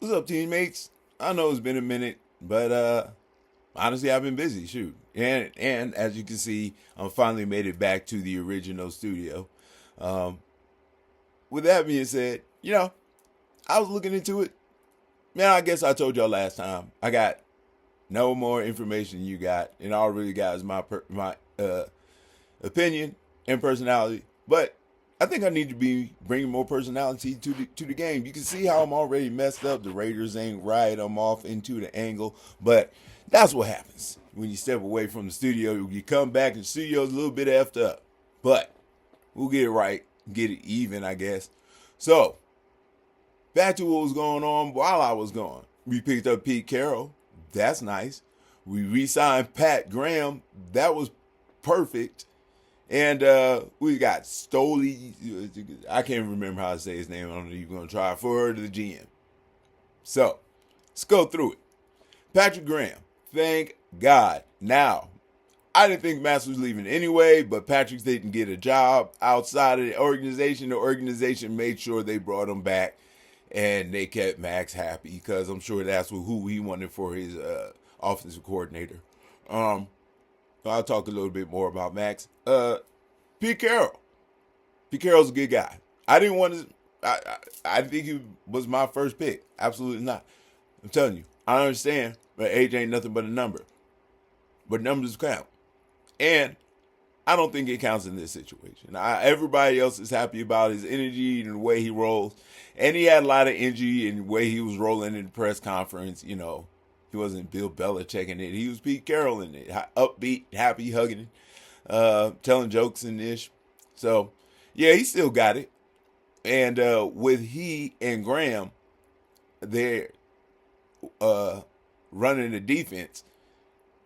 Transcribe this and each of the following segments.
What's up, teammates? I know it's been a minute, but honestly, I've been busy. Shoot, and as you can see, I finally made it back to the original studio. Um, with that being said, I was looking into it. Man, I guess I told y'all last time. I got no more information you got, and all I really got is my opinion and personality. But I think I need to be bringing more personality to the game. You can see how I'm already messed up. The Raiders ain't right. I'm off into the angle, but that's what happens when you step away from the studio. You come back and the studio's a little bit effed up, but we'll get it right, get it even, I guess. So back to what was going on while I was gone. We picked up Pete Carroll. That's nice. We re-signed Pat Graham. That was perfect. And we got Stoley. I can't remember how to say his name. I don't know if you're going to try for the GM. So, let's go through it. Patrick Graham. Thank God. Now, I didn't think Max was leaving anyway, but Patrick didn't get a job outside of the organization. The organization made sure they brought him back, and they kept Max happy because I'm sure that's who he wanted for his offensive coordinator. I'll talk a little bit more about Max. Pete Carroll. Pete Carroll's a good guy. I didn't want to. I think he was my first pick. Absolutely not. I'm telling you. I understand, but age ain't nothing but a number. But numbers count, and I don't think it counts in this situation. Everybody else is happy about his energy and the way he rolls, and he had a lot of energy in the way he was rolling in the press conference. He wasn't Bill Belichick in it. He was Pete Carroll in it. Upbeat, happy, hugging it, telling jokes and ish. So, yeah, he still got it. And with he and Graham, they're running the defense.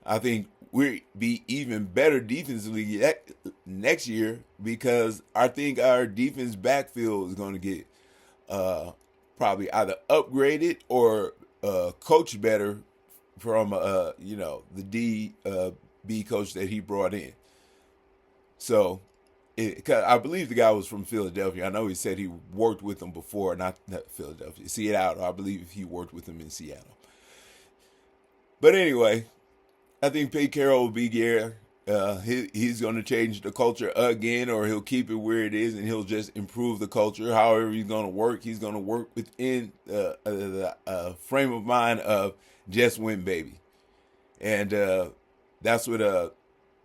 I think we'll be even better defensively next year because I think our defense backfield is going to get probably either upgraded or coached better from the B coach that he brought in. So, I believe the guy was from Philadelphia. I know he said he worked with them before, not Philadelphia, Seattle. I believe he worked with them in Seattle. But anyway, I think Pete Carroll will be here. He's going to change the culture again, or he'll keep it where it is, and he'll just improve the culture. However he's going to work within the frame of mind of just win, baby. And that's what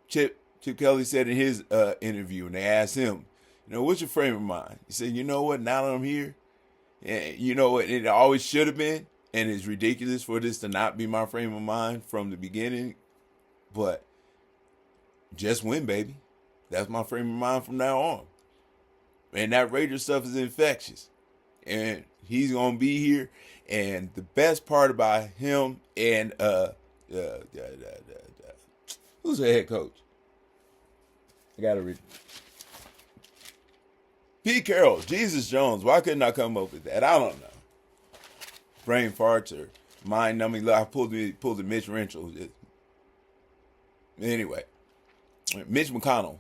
Chip Kelly said in his interview. And they asked him, what's your frame of mind? He said, you know what, now that I'm here, and you know what, it always should have been, and it's ridiculous for this to not be my frame of mind from the beginning, but just win, baby. That's my frame of mind from now on. And that Raiders stuff is infectious. And he's going to be here. And the best part about him and who's the head coach? I got to read it. Pete Carroll, Jesus Jones. Why couldn't I come up with that? I don't know. Brain farts or mind numbing. I pulled the Mitch Renchel. Anyway, Mitch McConnell.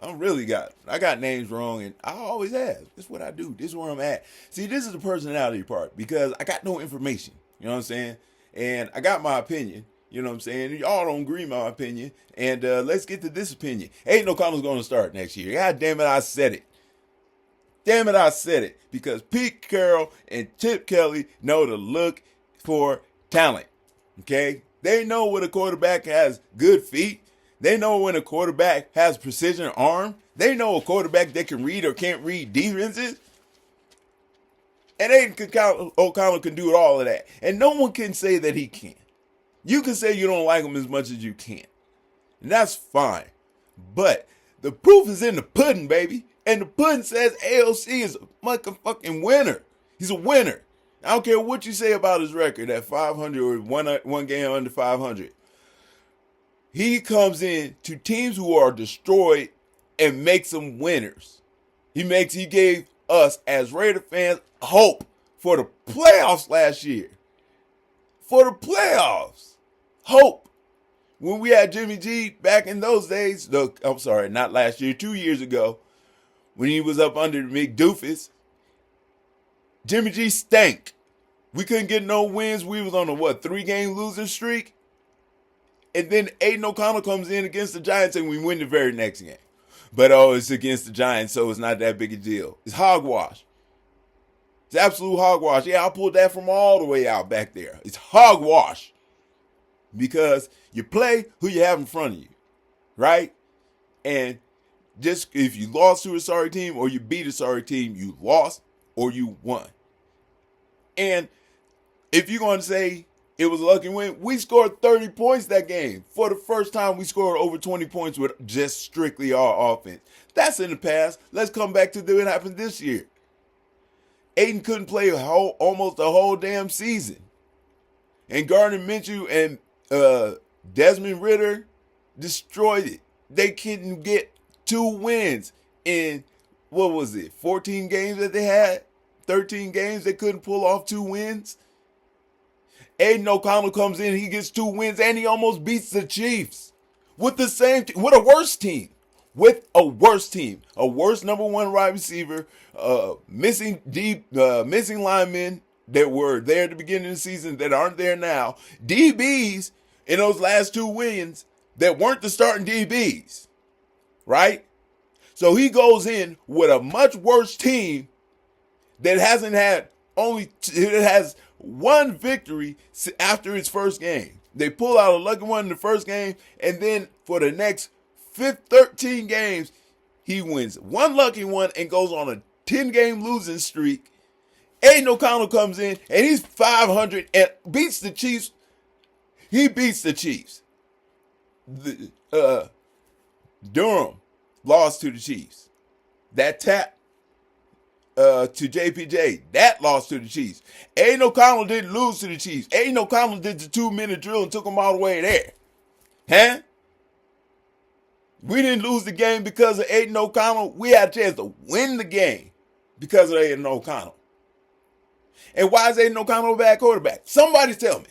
I got names wrong, and I always have. This is what I do. This is where I'm at. See, this is the personality part because I got no information. You know what I'm saying? And I got my opinion. You know what I'm saying? Y'all don't agree with my opinion. And let's get to this opinion. Aiden O'Connell's going to start next year. God damn it, I said it. Damn it, I said it. Because Pete Carroll and Chip Kelly know to look for talent. Okay? They know when a quarterback has good feet. They know when a quarterback has precision arm. They know a quarterback that can read or can't read defenses. And Aiden O'Connell can do all of that. And no one can say that he can't. You can say you don't like him as much as you can. And that's fine. But the proof is in the pudding, baby. And the pudding says AOC is a motherfucking winner. He's a winner. I don't care what you say about his record at 500 or one game under 500. He comes in to teams who are destroyed and makes them winners. He gave us as Raider fans hope for the playoffs last year. For the playoffs. Hope. When we had Jimmy G back in those days, I'm sorry, not last year, 2 years ago, when he was up under the McDoofus, Jimmy G stank. We couldn't get no wins. We was on a 3-game losing streak. And then Aiden O'Connell comes in against the Giants and we win the very next game. But it's against the Giants, so it's not that big a deal. It's hogwash. It's absolute hogwash. Yeah, I pulled that from all the way out back there. It's hogwash. Because you play who you have in front of you, right? And just if you lost to a sorry team or you beat a sorry team, you lost or you won. And if you're going to say it was a lucky win, we scored 30 points that game. For the first time, we scored over 20 points with just strictly our offense. That's in the past. Let's come back to what happened this year. Aiden couldn't play almost a whole damn season. And Gardner Minshew and Desmond Ridder destroyed it. They couldn't get 2 wins in, 14 games that they had? 13 games, they couldn't pull off 2 wins? Aiden O'Connell comes in, he gets 2 wins, and he almost beats the Chiefs. With the same team, with a worse team. A worse number 1 wide receiver, missing linemen that were there at the beginning of the season that aren't there now. DBs in those last 2 wins that weren't the starting DBs, right? So he goes in with a much worse team that has 1 victory after its first game. They pull out a lucky one in the first game, and then for the next 13 games, he wins 1 lucky one and goes on a 10-game losing streak. Aiden O'Connell comes in, and he's 500 and beats the Chiefs. He beats the Chiefs. Durham lost to the Chiefs. That tap to JPJ, that lost to the Chiefs. Aiden O'Connell didn't lose to the Chiefs. Aiden O'Connell did the 2-minute drill and took them all the way there. Huh? We didn't lose the game because of Aiden O'Connell. We had a chance to win the game because of Aiden O'Connell. And why is Aiden O'Connell a bad quarterback? Somebody tell me.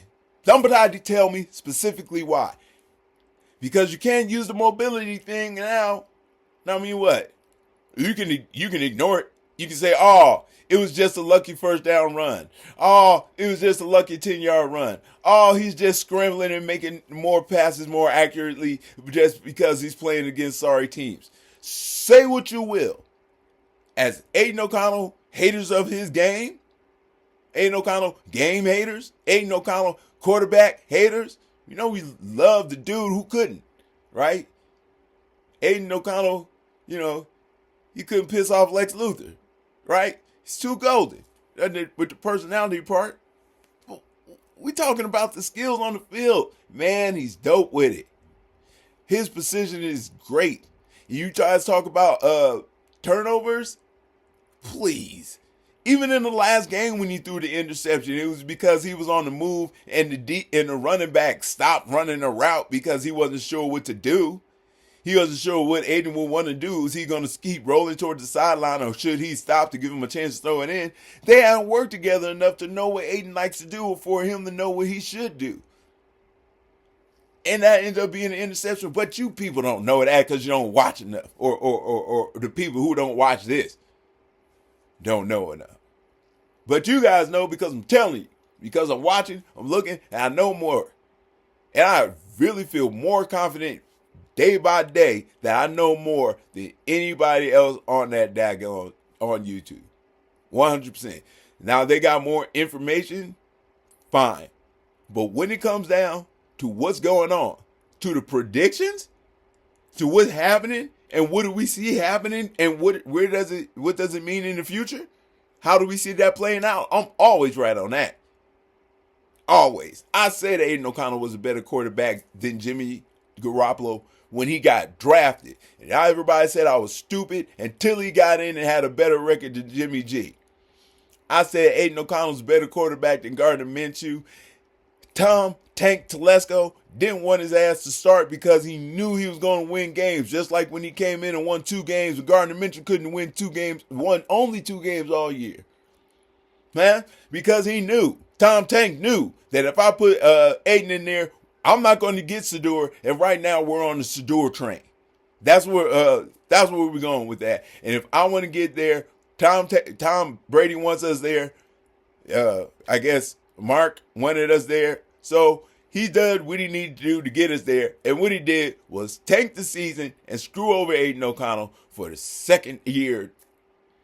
Somebody tell me specifically why. Because you can't use the mobility thing now. I mean, what? You can ignore it. You can say, it was just a lucky first down run. It was just a lucky 10-yard run. He's just scrambling and making more passes more accurately just because he's playing against sorry teams. Say what you will. As Aiden O'Connell haters of his game, Aiden O'Connell game haters, Aiden O'Connell quarterback haters, we love the dude who couldn't, right? Aiden O'Connell, he couldn't piss off Lex Luthor, right? He's too golden. With the personality part, we talking about the skills on the field. Man, he's dope with it. His precision is great. You guys talk about turnovers, please. Even in the last game when he threw the interception, it was because he was on the move and the running back stopped running a route because he wasn't sure what to do. He wasn't sure what Aiden would want to do. Is he going to keep rolling towards the sideline or should he stop to give him a chance to throw it in? They haven't worked together enough to know what Aiden likes to do or for him to know what he should do. And that ends up being an interception. But you people don't know that because you don't watch enough. Or the people who don't watch this don't know enough. But you guys know because I'm telling you. Because I'm watching, I'm looking, and I know more. And I really feel more confident day by day that I know more than anybody else on that daggone on YouTube. 100%. Now they got more information, fine. But when it comes down to what's going on, to the predictions, to what's happening, and what do we see happening, and what does it mean in the future? How do we see that playing out? I'm always right on that. Always. I said Aiden O'Connell was a better quarterback than Jimmy Garoppolo when he got drafted. And everybody said I was stupid until he got in and had a better record than Jimmy G. I said Aiden O'Connell's a better quarterback than Gardner Minshew. Tom Tank Telesco didn't want his ass to start because he knew he was going to win games. Just like when he came in and won 2 games, Gardner Minshew couldn't win 2 games, won only 2 games all year. Man, because he knew, Tom Tank knew that if I put Aiden in there, I'm not going to get Sedor, and right now we're on the Sedor train. That's where we're going with that. And if I want to get there, Tom Brady wants us there. I guess Mark wanted us there. So he did what he needed to do to get us there. And what he did was tank the season and screw over Aiden O'Connell for the second year.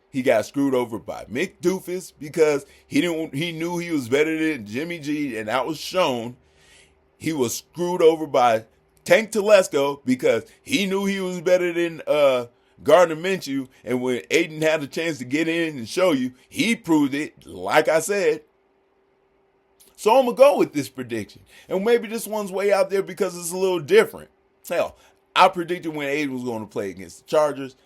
He got screwed over by Mick Doofus because he knew he was better than Jimmy G, and that was shown. He was screwed over by Tank Telesco because he knew he was better than Gardner Minshew, and when Aiden had a chance to get in and show you, he proved it, like I said. So I'm going to go with this prediction. And maybe this one's way out there because it's a little different. Hell, I predicted when Aiden was going to play against the Chargers,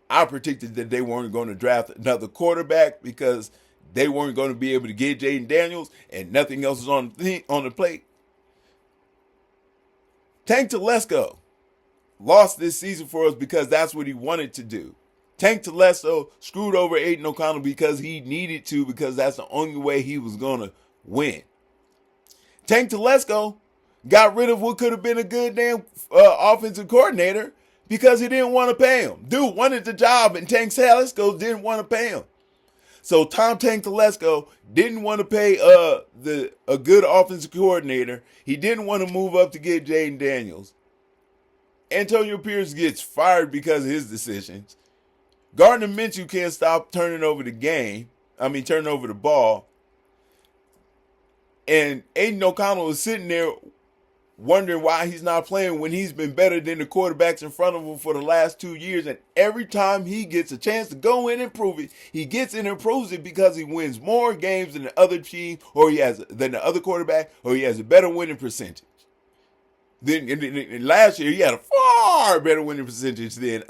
I predicted that they weren't going to draft another quarterback because they weren't going to be able to get Jaden Daniels and nothing else is on the plate. Tank Telesco lost this season for us because that's what he wanted to do. Tank Telesco screwed over Aiden O'Connell because he needed to, because that's the only way he was going to win. Tank Telesco got rid of what could have been a good damn offensive coordinator because he didn't want to pay him. Dude wanted the job, and Tank Telesco didn't want to pay him. So Tank Telesco didn't want to pay a good offensive coordinator. He didn't want to move up to get Jaden Daniels. Antonio Pierce gets fired because of his decisions. Gardner Minshew can't stop turning over the ball. And Aiden O'Connell is sitting there wondering why he's not playing when he's been better than the quarterbacks in front of him for the last 2 years. And every time he gets a chance to go in and prove it, he gets in and proves it because he wins more games than the other team, or than the other quarterback, or he has a better winning percentage. Then last year he had a far better winning percentage than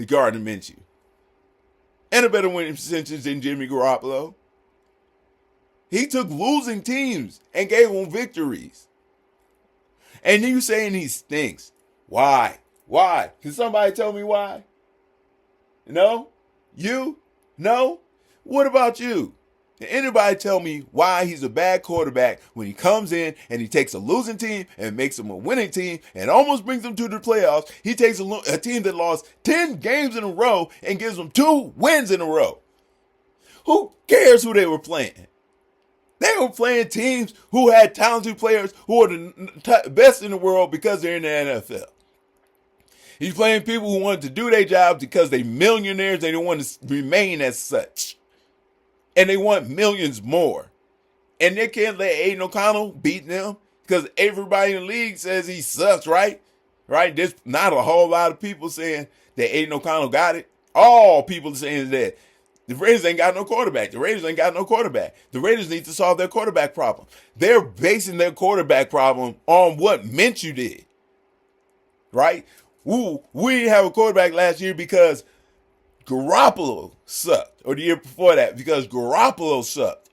Gardner Minshew, and a better winning percentage than Jimmy Garoppolo. He took losing teams and gave them victories. And you saying he stinks. Why? Why? Can somebody tell me why? No? You? No? What about you? Can anybody tell me why he's a bad quarterback when he comes in and he takes a losing team and makes them a winning team and almost brings them to the playoffs? He takes a team that lost 10 games in a row and gives them 2 wins in a row. Who cares who they were playing? They were playing teams who had talented players who are the best in the world because they're in the NFL. He's playing people who wanted to do their jobs because they're millionaires. They don't want to remain as such. And they want millions more. And they can't let Aiden O'Connell beat them because everybody in the league says he sucks, right? Right? There's not a whole lot of people saying that Aiden O'Connell got it. All people saying that the Raiders ain't got no quarterback. The Raiders need to solve their quarterback problem. They're basing their quarterback problem on what Minshew did. Right? We didn't have a quarterback last year because Garoppolo sucked. Or the year before that because Garoppolo sucked.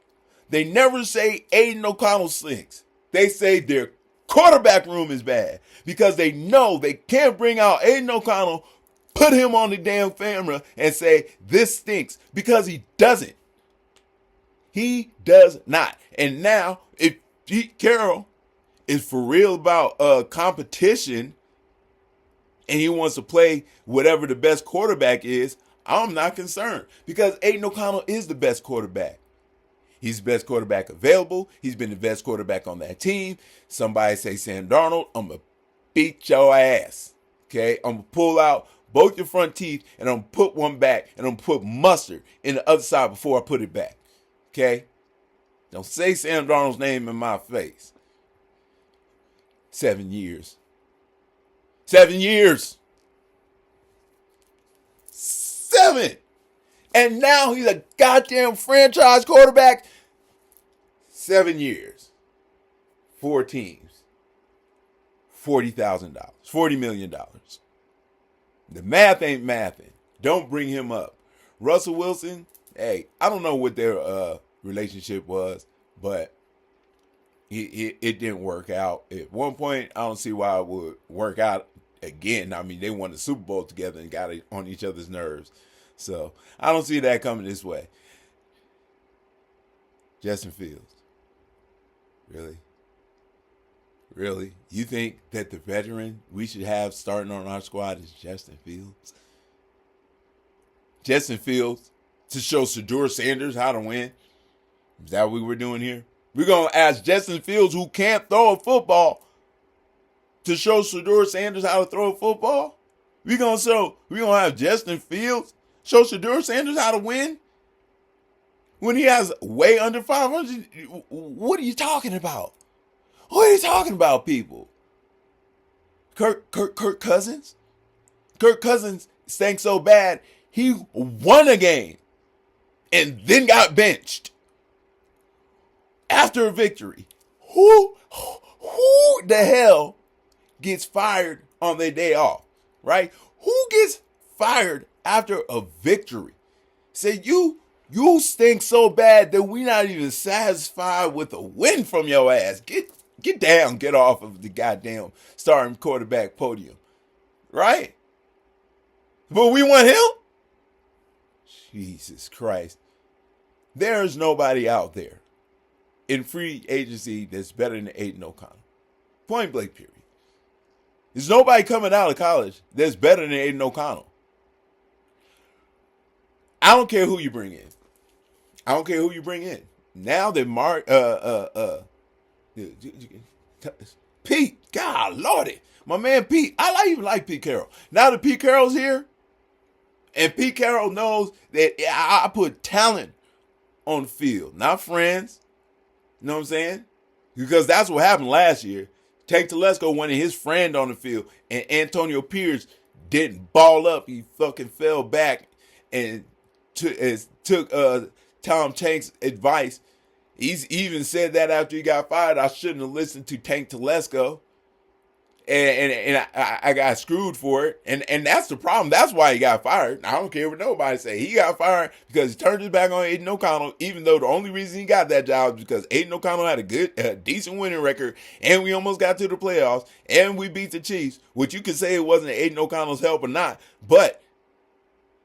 They never say Aiden O'Connell stinks. They say their quarterback room is bad because they know they can't bring out Aiden O'Connell, put him on the damn camera and say, this stinks, because he doesn't. He does not. And now, if Pete Carroll is for real about competition and he wants to play whatever the best quarterback is, I'm not concerned because Aiden O'Connell is the best quarterback. He's the best quarterback available. He's been the best quarterback on that team. Somebody say Sam Darnold, I'm going to beat your ass. Okay? I'm going to pull out both your front teeth, and I'm going to put one back, and I'm going to put mustard in the other side before I put it back. Okay? Don't say Sam Darnold's name in my face. 7 years. 7 years. 7. And now he's a goddamn franchise quarterback. 7 years. 4 teams. $40,000. $40 million. The math ain't mathing. Don't bring him up. Russell Wilson, hey, I don't know what their relationship was, but it didn't work out. At one point, I don't see why it would work out again. I mean, they won the Super Bowl together and got it on each other's nerves. So I don't see that coming this way. Justin Fields. Really? Really? You think that the veteran we should have starting on our squad is Justin Fields? Justin Fields to show Shedeur Sanders how to win? Is that what we're doing here? We're going to ask Justin Fields, who can't throw a football, to show Shedeur Sanders how to throw a football? We're going to have Justin Fields show Shedeur Sanders how to win? When he has way under 500, what are you talking about? What are you talking about, people? Kirk Cousins? Kirk Cousins stank so bad, he won a game and then got benched after a victory. Who the hell gets fired on their day off, right? Who gets fired after a victory? Say, you stink so bad that we're not even satisfied with a win from your ass. Get down, get off of the goddamn starting quarterback podium, right? But we want him? Jesus Christ. There's nobody out there in free agency that's better than Aiden O'Connell. Point blank, period. There's nobody coming out of college that's better than Aiden O'Connell. I don't care who you bring in. Now that Pete, God lordy, my man Pete, I even like Pete Carroll. Now that Pete Carroll's here, and Pete Carroll knows that I put talent on the field, not friends. You know what I'm saying? Because that's what happened last year. Tank Telesco wanted his friend on the field, and Antonio Pierce didn't ball up. He fucking fell back and took Tom Tank's advice. He's even said that after he got fired, I shouldn't have listened to Tank Telesco. And I got screwed for it. And that's the problem. That's why he got fired. I don't care what nobody say. He got fired because he turned his back on Aiden O'Connell, even though the only reason he got that job is because Aiden O'Connell had a decent winning record, and we almost got to the playoffs, and we beat the Chiefs, which you could say it wasn't Aiden O'Connell's help or not, but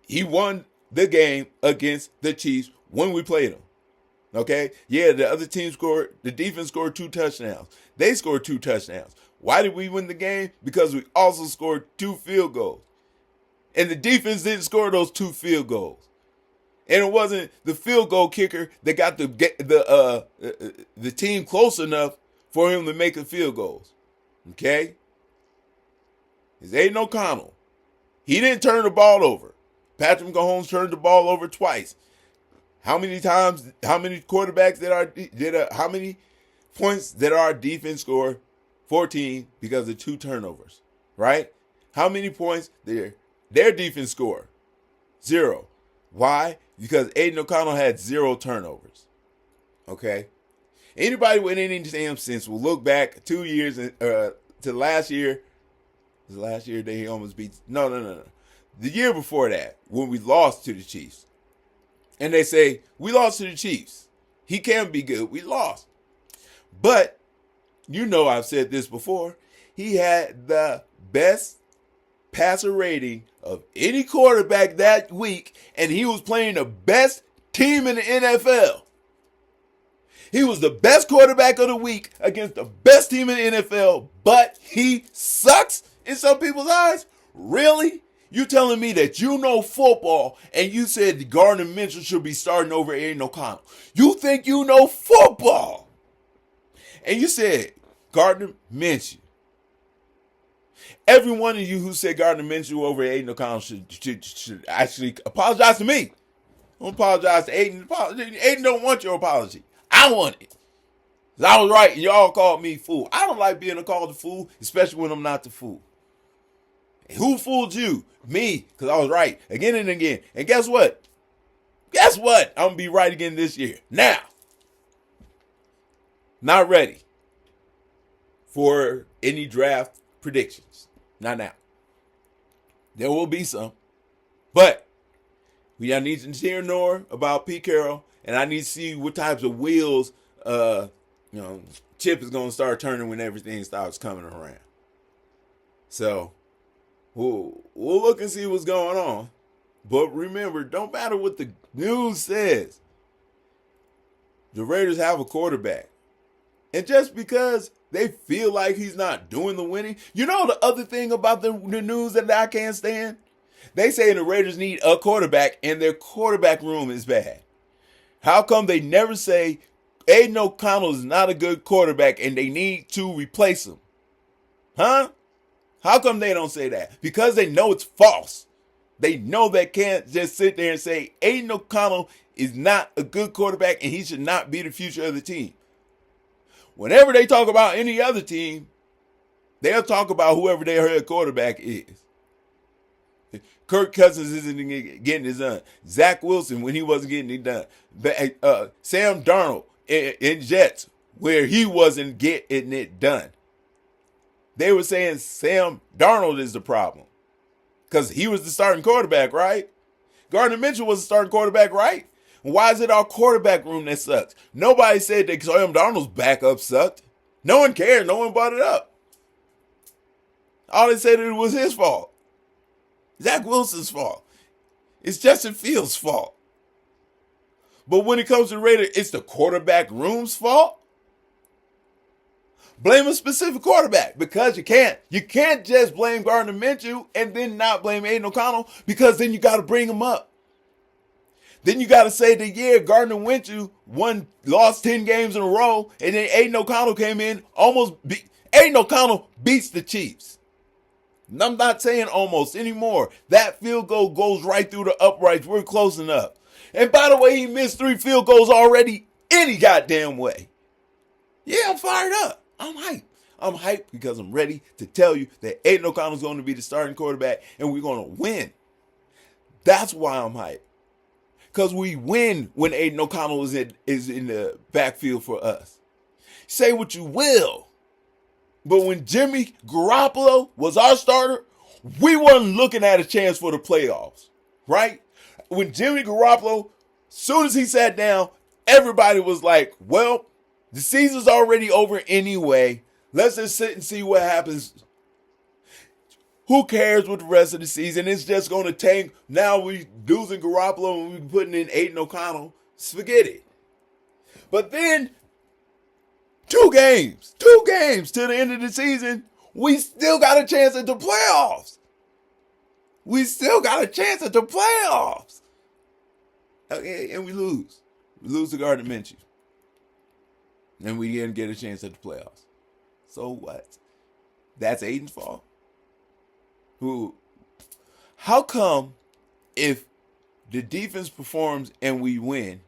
he won the game against the Chiefs when we played them. Okay? Yeah, the defense scored 2 touchdowns. They scored 2 touchdowns. Why did we win the game? Because we also scored 2 field goals. And the defense didn't score those 2 field goals. And it wasn't the field goal kicker that got the team close enough for him to make the field goals. Okay? It's Aiden O'Connell. He didn't turn the ball over. Patrick Mahomes turned the ball over twice. How many times, how many quarterbacks how many points did our defense score? 14 because of 2 turnovers, right? How many points did their defense score? 0. Why? Because Aiden O'Connell had 0 turnovers. Okay? Anybody with any damn sense will look back 2 years to last year. Was it last year that he almost beat? No. The year before that, when we lost to the Chiefs. And they say, we lost to the Chiefs. He can't be good. We lost. But you know I've said this before. He had the best passer rating of any quarterback that week, and he was playing the best team in the NFL. He was the best quarterback of the week against the best team in the NFL, but he sucks in some people's eyes? Really? You telling me that you know football and you said Gardner Minshew should be starting over Aiden O'Connell? You think you know football? And you said Gardner Minshew. Every one of you who said Gardner Minshew over Aiden O'Connell should actually apologize to me. Don't apologize to Aiden. Aiden don't want your apology. I want it. Because I was right and y'all called me fool. I don't like being called a fool, especially when I'm not the fool. And who fooled you? Me, because I was right again and again. And guess what? I'm going to be right again this year. Now, not ready for any draft predictions. Not now. There will be some. But we need to hear more about Pete Carroll, and I need to see what types of wheels Chip is going to start turning when everything starts coming around. So we'll look and see what's going on. But remember, don't matter what the news says. The Raiders have a quarterback. And just because they feel like he's not doing the winning. You know the other thing about the news that I can't stand? They say the Raiders need a quarterback and their quarterback room is bad. How come they never say Aiden O'Connell is not a good quarterback and they need to replace him? Huh? How come they don't say that? Because they know it's false. They know they can't just sit there and say Aiden O'Connell is not a good quarterback and he should not be the future of the team. Whenever they talk about any other team, they'll talk about whoever their head quarterback is. Kirk Cousins isn't getting it done. Zach Wilson, when he wasn't getting it done. Sam Darnold in Jets, where he wasn't getting it done. They were saying Sam Darnold is the problem. Because he was the starting quarterback, right? Gardner Minshew was the starting quarterback, right? Why is it our quarterback room that sucks? Nobody said that Sam Darnold's backup sucked. No one cared. No one brought it up. All they said it was his fault. Zach Wilson's fault. It's Justin Fields' fault. But when it comes to Raiders, it's the quarterback room's fault? Blame a specific quarterback because you can't. You can't just blame Gardner Minshew and then not blame Aiden O'Connell because then you got to bring him up. Then you got to say that, yeah, Gardner Minshew lost 10 games in a row, and then Aiden O'Connell came in, Aiden O'Connell beats the Chiefs. And I'm not saying almost anymore. That field goal goes right through the uprights. We're close enough. And by the way, he missed 3 field goals already any goddamn way. Yeah, I'm fired up. I'm hyped. I'm hyped because I'm ready to tell you that Aiden O'Connell's going to be the starting quarterback and we're going to win. That's why I'm hyped. Because we win when Aiden O'Connell is in the backfield for us. Say what you will. But when Jimmy Garoppolo was our starter, we weren't looking at a chance for the playoffs, right? When Jimmy Garoppolo, soon as he sat down, everybody was like, well, the season's already over anyway. Let's just sit and see what happens. Who cares with the rest of the season? It's just going to tank. Now we losing Garoppolo and we putting in Aiden O'Connell. Forget it. But then, 2 games to the end of the season, we still got a chance at the playoffs. Okay, and we lose. We lose to Gardner Minshew. And we didn't get a chance at the playoffs. So what? That's Aiden's fault. How come if the defense performs and we win,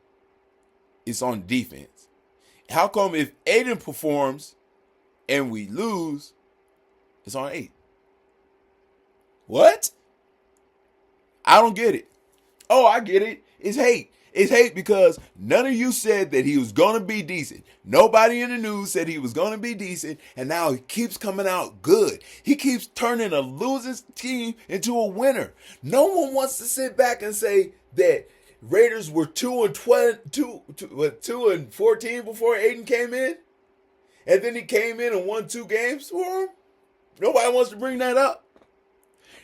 it's on defense? How come if Aiden performs and we lose, it's on Aiden? What? I don't get it. Oh, I get it. It's hate. It's hate because none of you said that he was going to be decent. Nobody in the news said he was going to be decent, and now he keeps coming out good. He keeps turning a losing team into a winner. No one wants to sit back and say that Raiders were 2-14 before Aiden came in, and then he came in and won 2 games for him. Nobody wants to bring that up.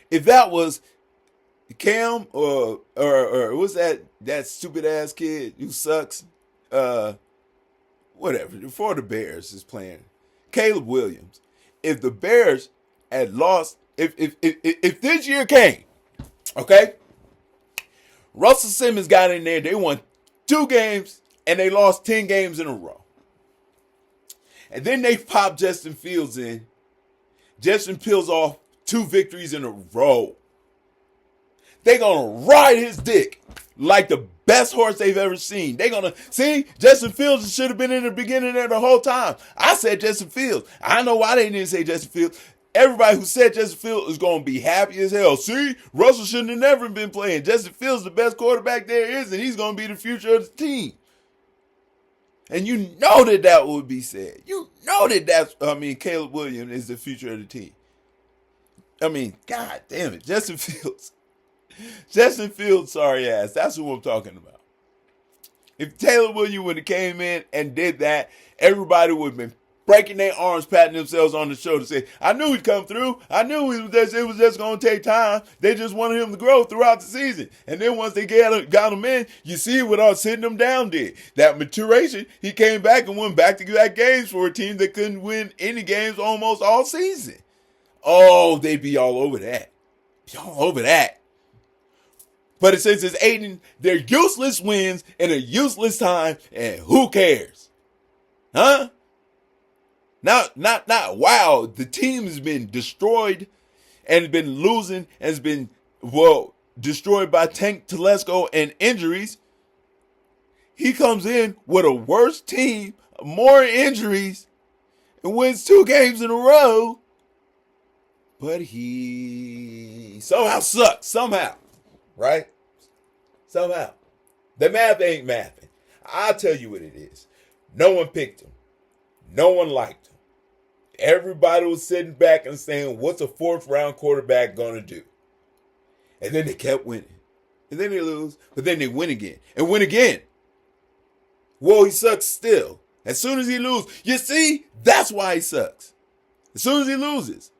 If that was Cam or what's that stupid ass kid who sucks? Whatever. Before the Bears is playing, Caleb Williams. If the Bears had lost, if this year came, okay, Russell Simmons got in there. They won 2 games and they lost 10 games in a row, and then they popped Justin Fields in. Justin Fields off 2 victories in a row. They're going to ride his dick like the best horse they've ever seen. They're going to see Justin Fields should have been in the beginning there the whole time. I said Justin Fields. I know why they didn't say Justin Fields. Everybody who said Justin Fields is going to be happy as hell. See, Russell shouldn't have never been playing. Justin Fields is the best quarterback there is, and he's going to be the future of the team. And you know that would be said. You know Caleb Williams is the future of the team. God damn it. Justin Fields, sorry ass. That's who I'm talking about. If Taylor Williams would have came in and did that, everybody would have been breaking their arms, patting themselves on the shoulder, saying, I knew he'd come through. I knew it was just going to take time. They just wanted him to grow throughout the season. And then once they got him in, you see what us sitting him down did. That maturation, he came back and won back-to-back games for a team that couldn't win any games almost all season. Oh, they'd be all over that. But since it's Aiden, they're useless wins in a useless time, and who cares? Huh? Not wow. The team has been destroyed and been losing, has been, destroyed by Tank Telesco and injuries. He comes in with a worse team, more injuries, and wins 2 games in a row. But he somehow sucks. Somehow. Right? Somehow. The math ain't mathing. I'll tell you what it is. No one picked him. No one liked him. Everybody was sitting back and saying, what's a 4th round quarterback going to do? And then they kept winning. And then they lose. But then they win again. And win again. Well, he sucks still. As soon as he loses. You see? That's why he sucks. As soon as he loses.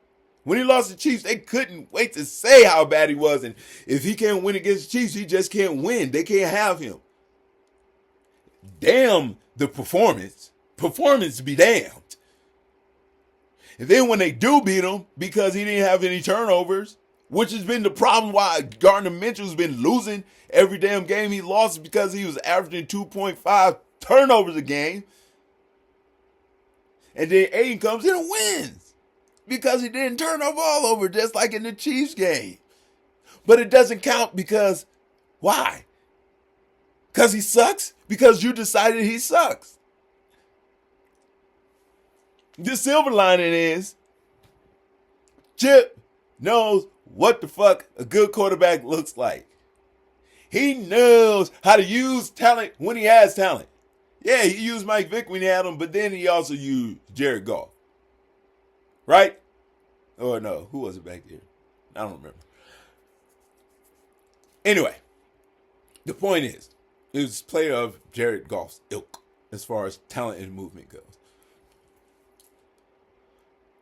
When he lost the Chiefs, they couldn't wait to say how bad he was. And if he can't win against the Chiefs, he just can't win. They can't have him. Damn the performance. Performance be damned. And then when they do beat him, because he didn't have any turnovers, which has been the problem why Gardner Minshew's been losing every damn game he lost, because he was averaging 2.5 turnovers a game. And then Aiden comes in and wins because he didn't turn the ball over, just like in the Chiefs game. But it doesn't count because, why? Because he sucks? Because you decided he sucks. The silver lining is Chip knows what the fuck a good quarterback looks like. He knows how to use talent when he has talent. Yeah, he used Mike Vick when he had him, but then he also used Jared Goff. Right? Or no, who was it back there? I don't remember. Anyway, the point is, he was a player of Jared Goff's ilk as far as talent and movement goes.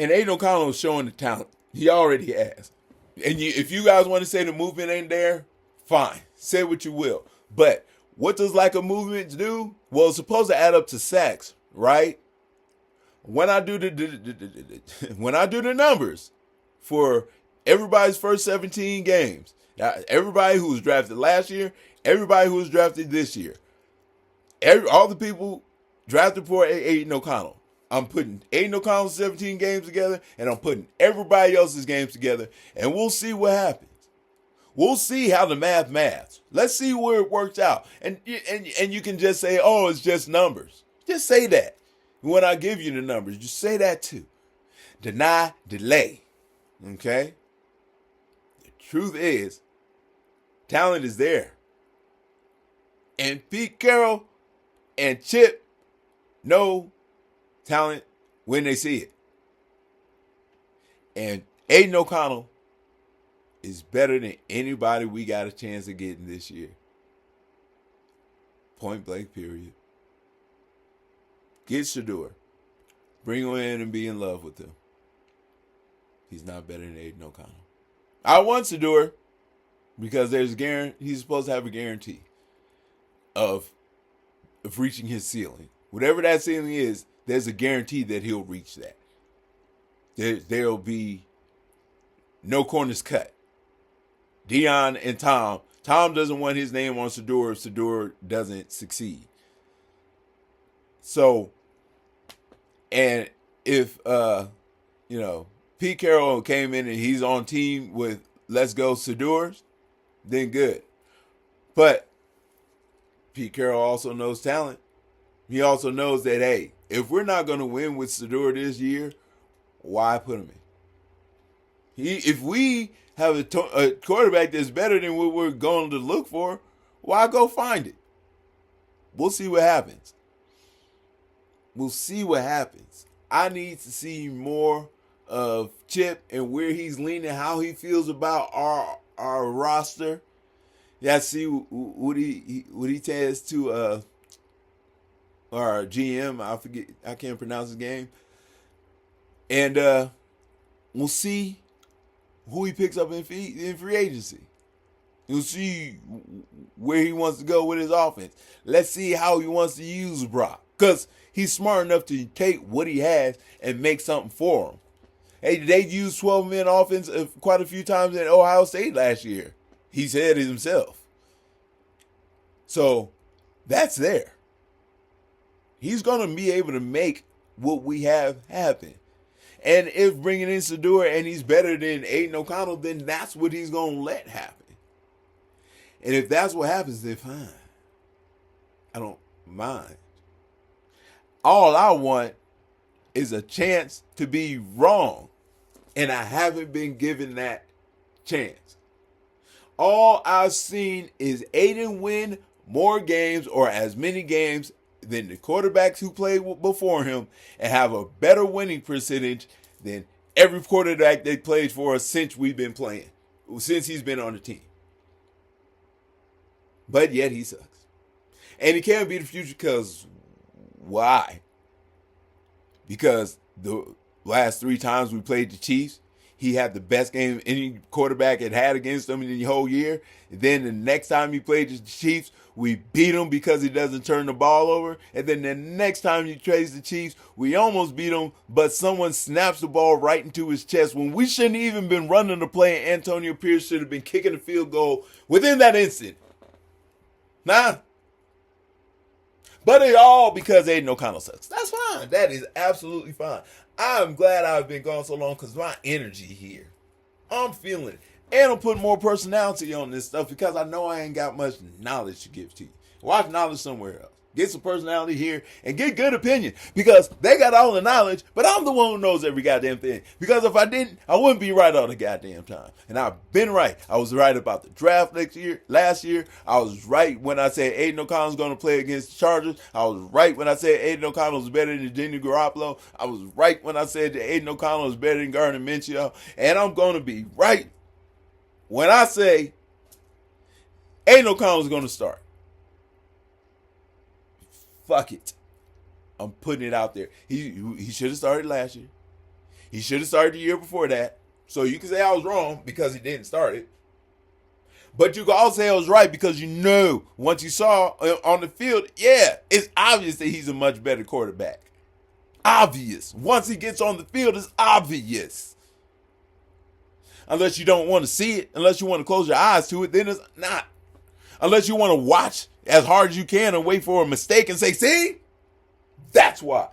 And Aiden O'Connell is showing the talent. He already has. And if you guys want to say the movement ain't there, fine. Say what you will. But what does like a movement do? Well, it's supposed to add up to sacks, right? When I do the numbers for everybody's first 17 games, everybody who was drafted last year, everybody who was drafted this year, all the people drafted for Aiden O'Connell. I'm putting Aiden O'Connell's 17 games together, and I'm putting everybody else's games together, and we'll see what happens. We'll see how the maths. Let's see where it works out. And you can just say, oh, it's just numbers. Just say that. When I give you the numbers, just say that too. Deny, delay. Okay? The truth is, talent is there. And Pete Carroll and Chip know talent when they see it. And Aiden O'Connell is better than anybody we got a chance of getting this year. Point blank, period. Get Shedeur. Bring him in and be in love with him. He's not better than Aiden O'Connell. I want Shedeur because he's supposed to have a guarantee of reaching his ceiling. Whatever that ceiling is, there's a guarantee that he'll reach that. There'll be no corners cut. Dion and Tom. Tom doesn't want his name on Shedeur if Shedeur doesn't succeed. So, and if, Pete Carroll came in and he's on team with Let's Go Shedeur, then good. But Pete Carroll also knows talent. He also knows that, hey, if we're not going to win with Shedeur this year, why put him in? If we have a quarterback that's better than what we're going to look for, why go find it? We'll see what happens. We'll see what happens. I need to see more of Chip and where he's leaning, how he feels about our roster. Yeah, see what he says to our GM. I can't pronounce his name. And we'll see who he picks up in free agency. You'll see where he wants to go with his offense. Let's see how he wants to use Brock. Because he's smart enough to take what he has and make something for him. Hey, they used 12-man offense quite a few times at Ohio State last year. He said it himself. So that's there. He's going to be able to make what we have happen. And if bringing in Sador and he's better than Aiden O'Connell, then that's what he's going to let happen. And if that's what happens, then fine. I don't mind. All I want is a chance to be wrong. And I haven't been given that chance. All I've seen is Aiden win more games or as many games than the quarterbacks who played before him and have a better winning percentage than every quarterback they played for us since we've been playing, since he's been on the team. But yet he sucks. And he can't be the future because why? Because the last 3 times we played the Chiefs, he had the best game any quarterback had against them in the whole year. And then the next time he played the Chiefs, we beat him because he doesn't turn the ball over. And then the next time he plays the Chiefs, we almost beat him, but someone snaps the ball right into his chest when we shouldn't even been running the play, and Antonio Pierce should have been kicking the field goal within that instant. Nah. But it's all because Aiden O'Connell sucks. That's fine. That is absolutely fine. I'm glad I've been gone so long because my energy here. I'm feeling it. And I'm putting more personality on this stuff because I know I ain't got much knowledge to give to you. Watch knowledge somewhere else. Get some personality here and get good opinion because they got all the knowledge, but I'm the one who knows every goddamn thing. Because if I didn't, I wouldn't be right all the goddamn time. And I've been right. I was right about the draft last year. I was right when I said Aiden O'Connell's going to play against the Chargers. I was right when I said Aiden O'Connell was better than Jimmy Garoppolo. I was right when I said that Aiden O'Connell was better than Gardner Minshew. And I'm going to be right when I say Aiden O'Connell is going to start. Fuck it. I'm putting it out there. He should have started last year. He should have started the year before that. So you can say I was wrong because he didn't start it. But you can also say I was right because you know once you saw on the field, yeah, it's obvious that he's a much better quarterback. Obvious. Once he gets on the field, it's obvious. Unless you don't want to see it, unless you want to close your eyes to it, then it's not. Unless you want to watch as hard as you can and wait for a mistake and say, see? That's why.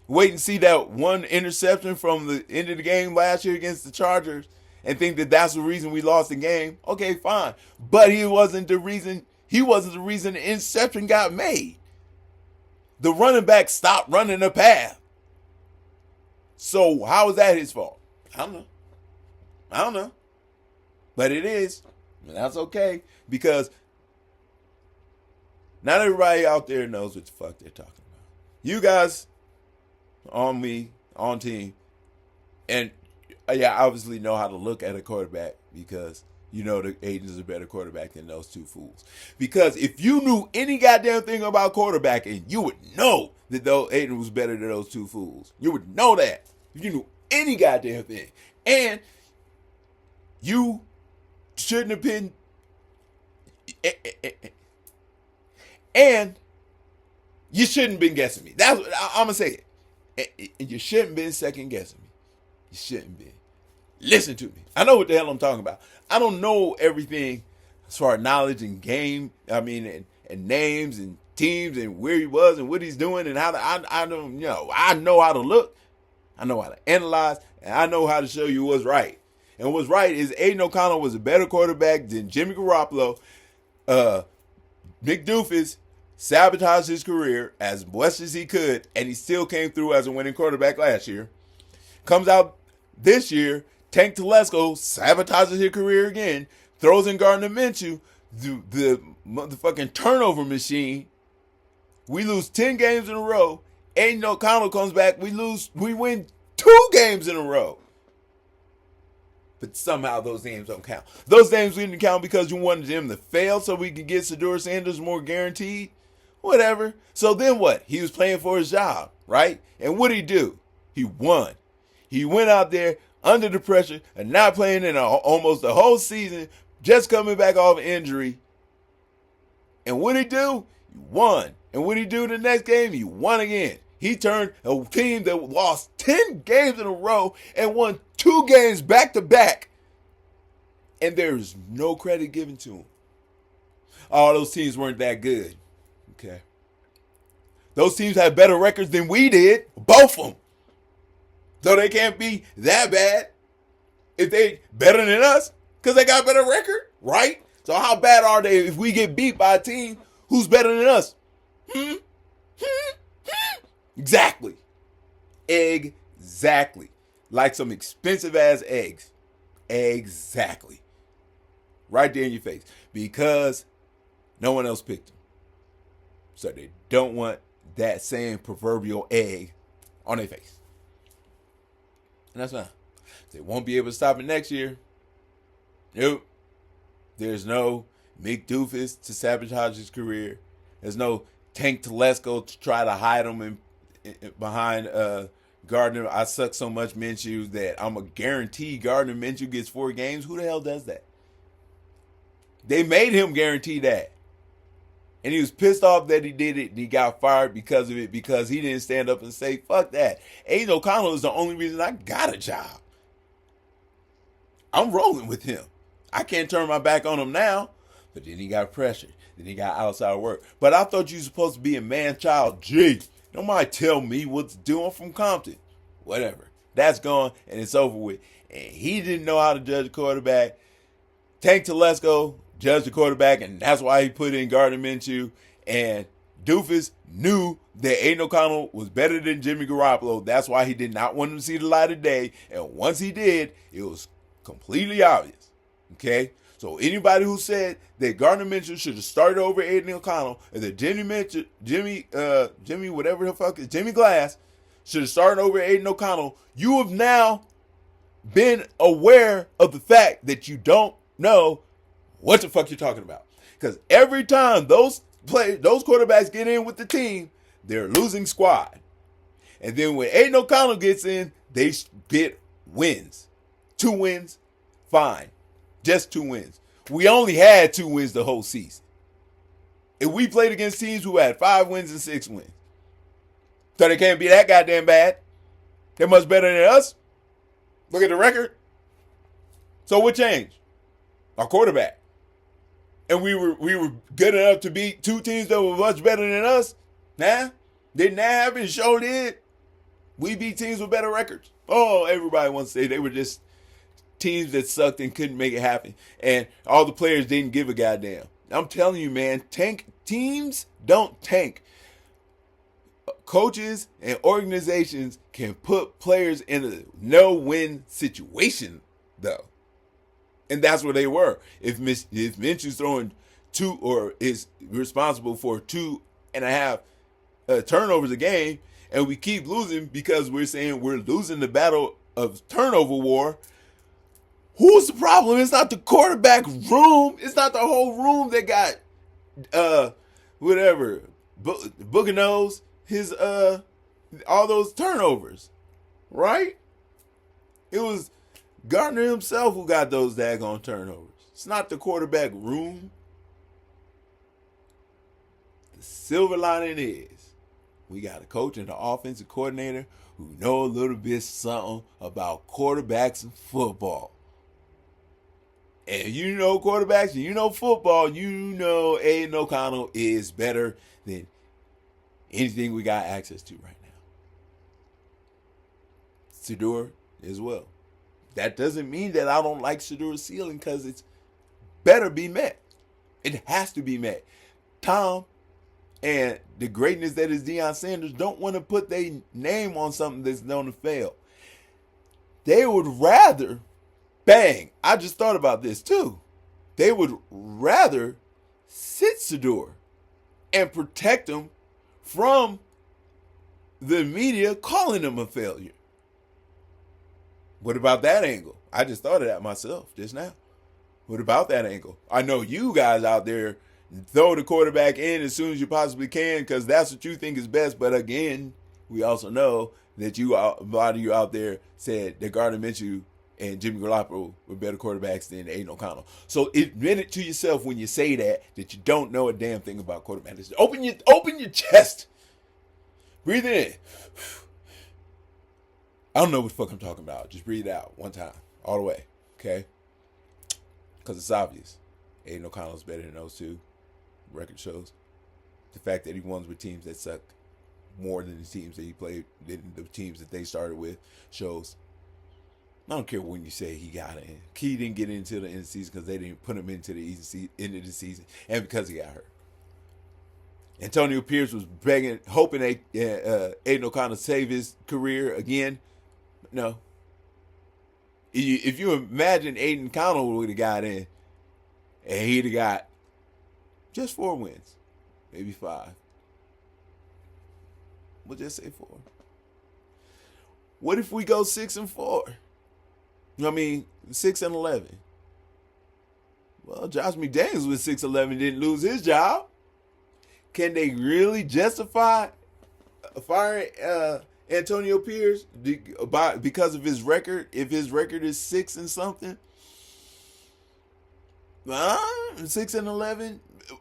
Wait and see that one interception from the end of the game last year against the Chargers and think that that's the reason we lost the game. Okay, fine. But he wasn't the reason the interception got made. The running back stopped running the path. So how is that his fault? I don't know. But it is. And that's okay. Because not everybody out there knows what the fuck they're talking about. You guys on me, on team, and obviously know how to look at a quarterback because you know that Aiden's a better quarterback than those two fools. Because if you knew any goddamn thing about quarterbacking, you would know that Aiden was better than those two fools. You would know that. If you knew any goddamn thing. And you shouldn't have been and you shouldn't have been guessing me. That's what I'm going to say it. And you shouldn't have been second guessing me. You shouldn't be. Listen to me. I know what the hell I'm talking about. I don't know everything as far as knowledge and game. And names and teams and where he was and what he's doing and how I don't know. I know how to look. I know how to analyze. And I know how to show you what's right. And what's right is Aiden O'Connell was a better quarterback than Jimmy Garoppolo. Nick Doofus sabotaged his career as much as he could, and he still came through as a winning quarterback last year. Comes out this year, Tank Telesco sabotages his career again, throws in Gardner Minshew, the motherfucking turnover machine. We lose 10 games in a row. Aiden O'Connell comes back, we win 2 games in a row. But somehow those games don't count. Those games didn't count because you wanted them to fail so we could get Sador Sanders more guaranteed. Whatever. So then what? He was playing for his job, right? And what did he do? He won. He went out there under the pressure and not playing in almost the whole season, just coming back off injury. And what did he do? He won. And what did he do the next game? He won again. He turned a team that lost 10 games in a row and won 2 games back to back. And there's no credit given to him. all those teams weren't that good. Okay. Those teams had better records than we did. Both of them. So they can't be that bad if they better than us because they got a better record, right? So how bad are they if we get beat by a team who's better than us? Exactly. Exactly. Like some expensive ass eggs. Exactly. Right there in your face. Because no one else picked them. So they don't want that same proverbial egg on their face. And that's fine. They won't be able to stop it next year. Nope. There's no Mick Doofus to sabotage his career. There's no Tank Telesco to try to hide him behind Gardner. I suck so much Minshew that I'm a guarantee Gardner Minshew gets 4 games. Who the hell does that? They made him guarantee that. And he was pissed off that he did it and he got fired because of it because he didn't stand up and say, fuck that. Aiden O'Connell is the only reason I got a job. I'm rolling with him. I can't turn my back on him now. But then he got pressured. Then he got outside work. But I thought you were supposed to be a man-child. Gee, nobody tell me what to do. I'm from Compton. Whatever. That's gone and it's over with. And he didn't know how to judge a quarterback. Tank Telesco judged the quarterback, and that's why he put in Gardner Minshew. And Doofus knew that Aiden O'Connell was better than Jimmy Garoppolo. That's why he did not want him to see the light of day. And once he did, it was completely obvious. Okay? So anybody who said that Gardner Minshew should have started over Aiden O'Connell and that Jimmy whatever the fuck is Jimmy Glass should have started over Aiden O'Connell, you have now been aware of the fact that you don't know what the fuck you're talking about. Because every time those quarterbacks get in with the team, they're a losing squad. And then when Aiden O'Connell gets in, they get wins. 2 wins, fine. Just 2 wins. We only had 2 wins the whole season. If we played against teams who had 5 wins and 6 wins. So they can't be that goddamn bad. They're much better than us. Look at the record. So what changed? Our quarterback. And we were good enough to beat 2 teams that were much better than us. Nah. Didn't that happen? Sure did. We beat teams with better records. Oh, everybody wants to say they were just teams that sucked and couldn't make it happen. And all the players didn't give a goddamn. I'm telling you, man, teams don't tank. Coaches and organizations can put players in a no-win situation, though. And that's where they were. If Minshew's throwing 2 or is responsible for 2.5 turnovers a game, and we keep losing because we're saying we're losing the battle of turnover war, who's the problem? It's not the quarterback room. It's not the whole room that got whatever Booger knows his all those turnovers, right? It was Gardner himself who got those daggone turnovers. It's not the quarterback room. The silver lining is we got a coach and an offensive coordinator who know a little bit something about quarterbacks and football. And you know quarterbacks and you know football, you know Aiden O'Connell is better than anything we got access to right now. Shedeur as well. That doesn't mean that I don't like Shedeur's ceiling because it's better be met. It has to be met. Tom and the greatness that is Deion Sanders don't want to put their name on something that's known to fail. They would rather, bang, I just thought about this too. They would rather sit Shedeur and protect him from the media calling him a failure. What about that angle? I just thought of that myself just now. What about that angle? I know you guys out there throw the quarterback in as soon as you possibly can because that's what you think is best. But again, we also know that a lot of you out there said that Gardner Minshew and Jimmy Garoppolo were better quarterbacks than Aiden O'Connell. So admit it to yourself when you say that you don't know a damn thing about quarterbacks. Open your chest. Breathe in. I don't know what the fuck I'm talking about. Just breathe out one time. All the way. Okay? Because it's obvious. Aiden O'Connell's better than those 2. record shows. The fact that he won with teams that suck more than the teams that he played, than the teams that they started with, shows. I don't care when you say he got in. He didn't get into the end of the season because they didn't put him into the end of the season, and because he got hurt. Antonio Pierce was begging, hoping Aiden O'Connell save his career again. No. If you imagine Aiden O'Connell would have got in, and he'd have got just 4 wins, maybe 5. We'll just say 4. What if we go 6-4? 6-11. Well, Josh McDaniels with 6-11 didn't lose his job. Can they really justify firing Antonio Pierce because of his record? If his record is 6 and something, 6-11.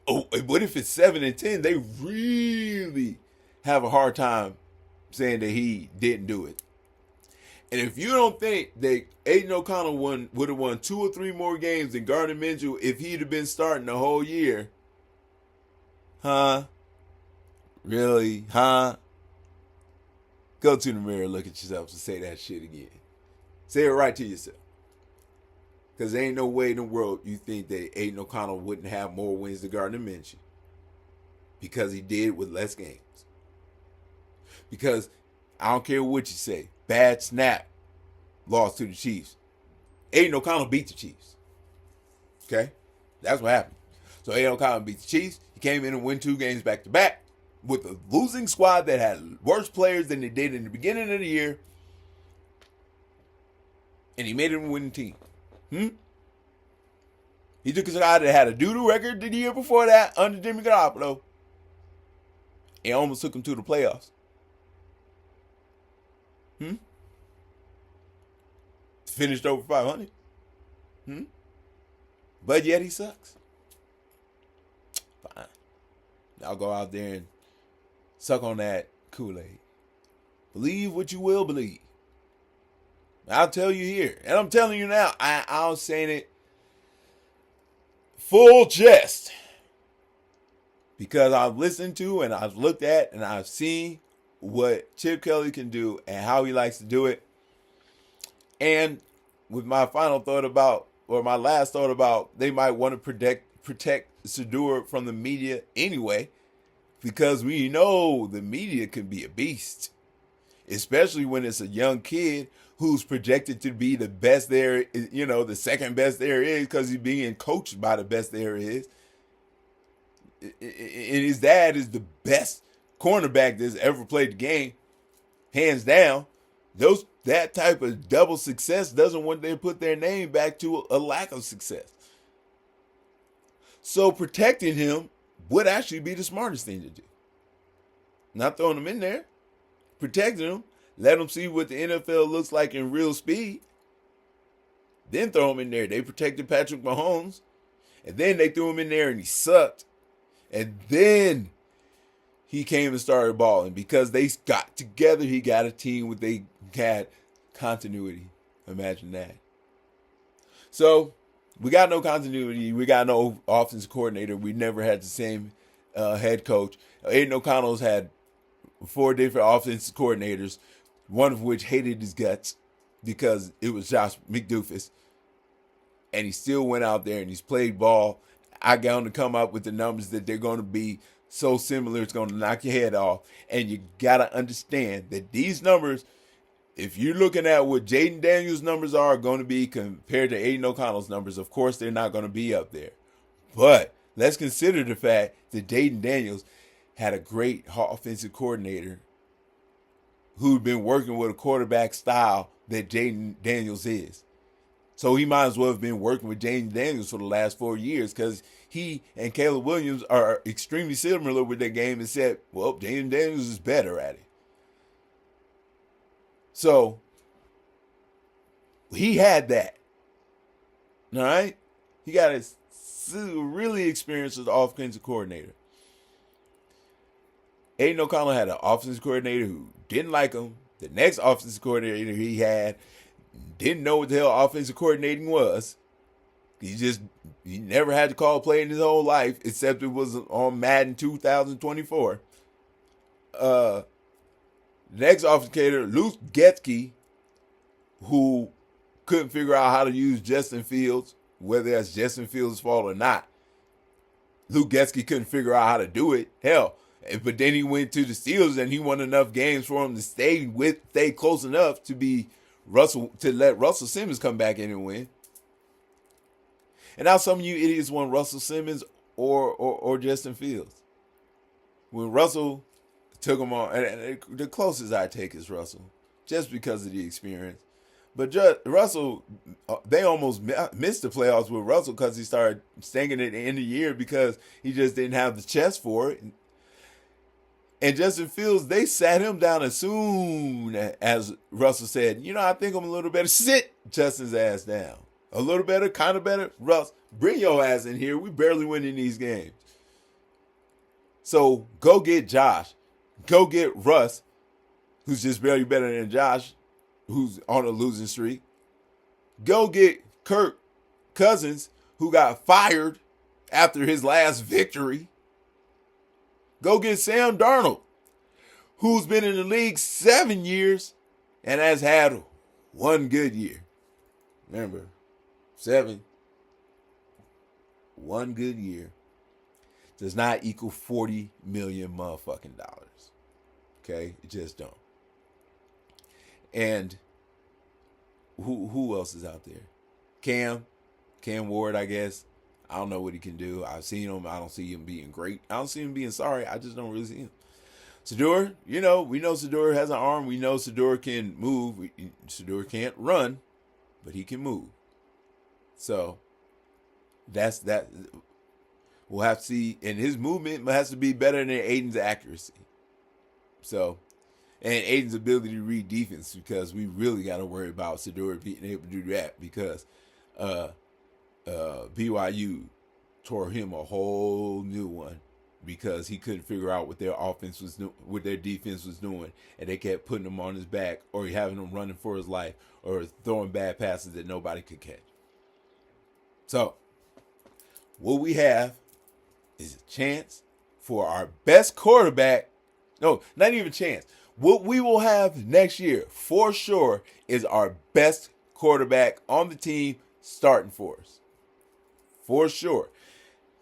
Oh, what if it's 7-10? They really have a hard time saying that he didn't do it. And if you don't think that Aiden O'Connell would have won 2 or 3 more games than Gardner Minshew if he'd have been starting the whole year, huh? Really? Huh? Go to the mirror, look at yourself, and say that shit again. Say it right to yourself. Because there ain't no way in the world you think that Aiden O'Connell wouldn't have more wins than Gardner Minshew. Because he did with less games. Because I don't care what you say. Bad snap. Lost to the Chiefs. Aiden O'Connell beat the Chiefs. Okay? That's what happened. So Aiden O'Connell beat the Chiefs. He came in and won 2 games back to back with a losing squad that had worse players than they did in the beginning of the year. And he made it a winning team. He took a guy that had a doo-doo record the year before that under Jimmy Garoppolo and almost took him to the playoffs. Finished over 500. But yet he sucks. Fine. Y'all go out there and suck on that Kool-Aid. Believe what you will believe. I'll tell you here. And I'm telling you now. I'm saying it full chest. Because I've listened to and I've looked at and I've seen what Chip Kelly can do and how he likes to do it. And with my final thought about, or my last thought about, they might want to protect Shedeur from the media anyway, because we know the media can be a beast, especially when it's a young kid who's projected to be the best there, the second best there is, because he's being coached by the best there is. And his dad is the best cornerback that's ever played the game, hands down. That type of double success doesn't want them to put their name back to a lack of success. So protecting him would actually be the smartest thing to do. Not throwing him in there. Protecting him. Let him see what the NFL looks like in real speed. Then throw him in there. They protected Patrick Mahomes. And then they threw him in there and he sucked. And then he came and started balling. Because they got together, he got a team where they had continuity. Imagine that. So, we got no continuity. We got no offensive coordinator. We never had the same head coach. Aiden O'Connell's had 4 different offensive coordinators, one of which hated his guts because it was Josh McDoofus. And he still went out there and he's played ball. I got him to come up with the numbers that they're going to be so similar it's going to knock your head off. And you got to understand that these numbers, if you're looking at what Jaden Daniels' numbers are going to be compared to Aiden O'Connell's numbers, of course they're not going to be up there. But let's consider the fact that Jaden Daniels had a great offensive coordinator who'd been working with a quarterback style that Jaden Daniels is. So he might as well have been working with Jaden Daniels for the last 4 years, because he and Caleb Williams are extremely similar with their game, except, well, Jaden Daniels is better at it. So, he had that. All right? He got a really experienced offensive coordinator. Aiden O'Connell had an offensive coordinator who didn't like him. The next offensive coordinator he had didn't know what the hell offensive coordinating was. He never had to call a play in his whole life, except it was on Madden 2024. Next offensive coordinator, Luke Getzky, who couldn't figure out how to use Justin Fields, whether that's Justin Fields' fault or not. Luke Getzky couldn't figure out how to do it. Hell, but then he went to the Steelers and he won enough games for him to stay close enough to let Russell Simmons come back in and win. And now some of you idiots want Russell Simmons or Justin Fields. When Russell took him on, and the closest I take is Russell, just because of the experience. But Russell, they almost missed the playoffs with Russell because he started stinking at the end of the year because he just didn't have the chest for it. And Justin Fields, they sat him down as soon as Russell said, I think I'm a little better. Sit Justin's ass down. A little better, kind of better. Russ, bring your ass in here. We barely winning these games. So go get Josh. Go get Russ, who's just barely better than Josh, who's on a losing streak. Go get Kirk Cousins, who got fired after his last victory. Go get Sam Darnold, who's been in the league 7 years and has had one good year. Remember, 7. One good year does not equal 40 million motherfucking dollars. Okay? It just don't. And who else is out there? Cam Ward, I guess. I don't know what he can do. I've seen him. I don't see him being great. I don't see him being sorry. I just don't really see him. Shedeur, we know Shedeur has an arm. We know Shedeur can move. Shedeur can't run, but he can move. So that's that. We'll have to see. And his movement has to be better than Aiden's accuracy. So, and Aiden's ability to read defense, because we really got to worry about Shedeur being able to do that, because BYU tore him a whole new one because he couldn't figure out what their offense was what their defense was doing, and they kept putting him on his back or having him running for his life or throwing bad passes that nobody could catch. So, what we have is a chance for our best quarterback. No, not even a chance. What we will have next year, for sure, is our best quarterback on the team starting for us. For sure.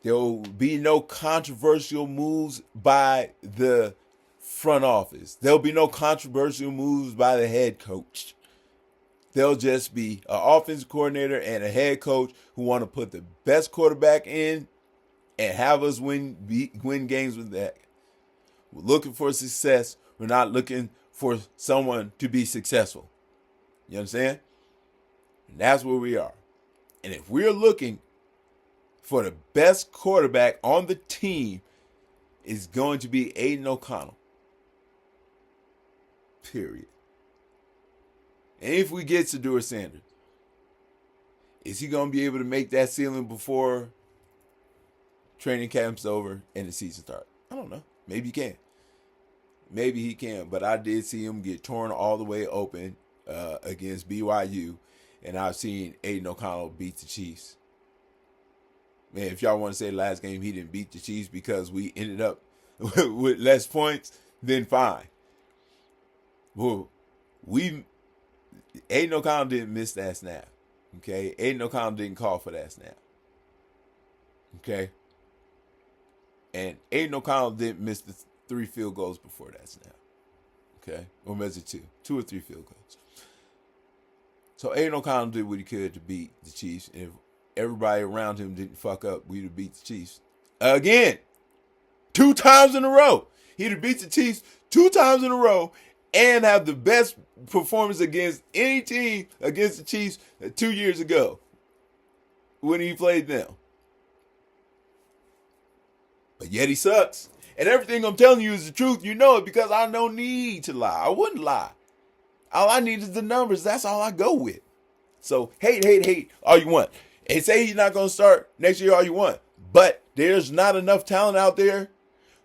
There will be no controversial moves by the front office. There'll be no controversial moves by the head coach. There'll just be an offensive coordinator and a head coach who want to put the best quarterback in and have us win games with that. We're looking for success. We're not looking for someone to be successful. You understand? And that's where we are. And if we're looking for the best quarterback on the team, it's going to be Aiden O'Connell. Period. And if we get Shedeur Sanders, is he going to be able to make that ceiling before training camp's over and the season starts? I don't know. Maybe he can. Maybe he can. But I did see him get torn all the way open against BYU. And I've seen Aiden O'Connell beat the Chiefs. Man, if y'all want to say the last game he didn't beat the Chiefs because we ended up with less points, then fine. Well, Aiden O'Connell didn't miss that snap. Okay? Aiden O'Connell didn't call for that snap. Okay? And Aiden O'Connell didn't miss the 3 field goals before that snap. Okay? Or was it 2? 2 or 3 field goals. So Aiden O'Connell did what he could to beat the Chiefs. And if everybody around him didn't fuck up, we'd have beat the Chiefs. Again. 2 times in a row. He'd have beat the Chiefs 2 times in a row and have the best performance against any team against the Chiefs 2 years ago when he played them. But yet he sucks. And everything I'm telling you is the truth. You know it because I don't need to lie. I wouldn't lie. All I need is the numbers. That's all I go with. So hate all you want. And say he's not going to start next year all you want. But there's not enough talent out there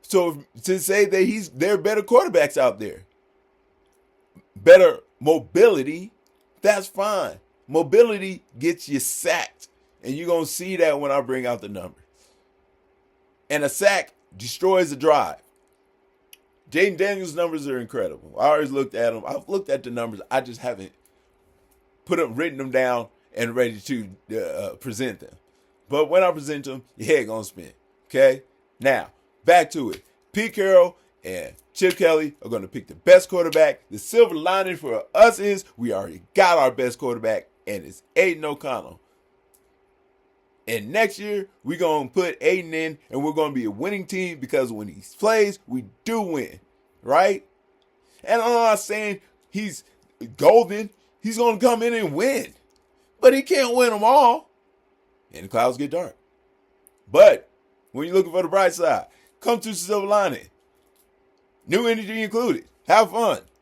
so to say that there are better quarterbacks out there. Better mobility, that's fine. Mobility gets you sacked. And you're going to see that when I bring out the numbers. And a sack destroys the drive. Jaden Daniels' numbers are incredible. I always looked at them. I've looked at the numbers. I just haven't written them down and ready to present them. But when I present them, your head going to spin. Okay? Now, back to it. Pete Carroll and Chip Kelly are going to pick the best quarterback. The silver lining for us is we already got our best quarterback, and it's Aiden O'Connell. And next year, we're going to put Aiden in, and we're going to be a winning team because when he plays, we do win. Right? And I'm not saying he's golden. He's going to come in and win. But he can't win them all. And the clouds get dark. But when you're looking for the bright side, come to the silver lining. New energy included. Have fun.